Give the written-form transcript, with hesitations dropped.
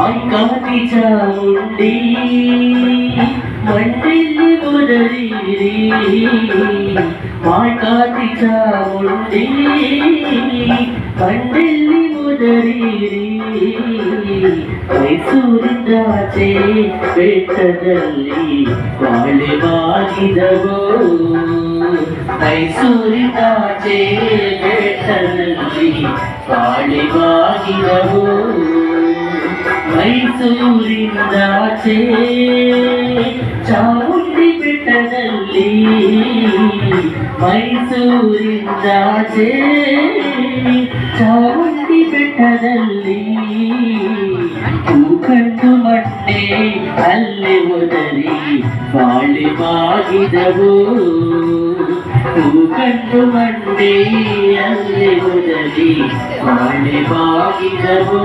ಮಾಯ್ಕಾತಿ ಚಾಮುಂಡಿ ಮಂಡಿಲಿ ಮುರಳೀರಿ ಮಾಯ್ಕಾತಿ ಚಾಮುಂಡಿ ಮಂಡಿಲಿ ಮುರಳೀರಿ ಮೈಸೂರಿಂದಾಚೆ ಬೆಟ್ಟದಲ್ಲಿ ಬಾಳೆವಾಗಿದವೋ ಮೈಸೂರಿಂದಾಚೆ ಬೆಟ್ಟದಲ್ಲಿ ಬಾಳೆವಾಗಿದವೋ ಮೈಸೂರಿಂದಾಚೆ ಚಾಮುಂಡಿ ಬೆಟ್ಟದಲ್ಲಿ ಮೈಸೂರಿಂದಾಚೆ ಚಾಮುಂಡಿ ಬೆಟ್ಟದಲ್ಲಿ ಕಂಡು ಮಟ್ಟೆ ಅಲ್ಲಿ ಒದರಿ ಬಾಳೆ ಬಾಗಿದವು ಕಂಡು ಮಂಡೆ ಅಲ್ಲಿ ಒದರಿ ಬಾಳೆ ಬಾಗಿದವು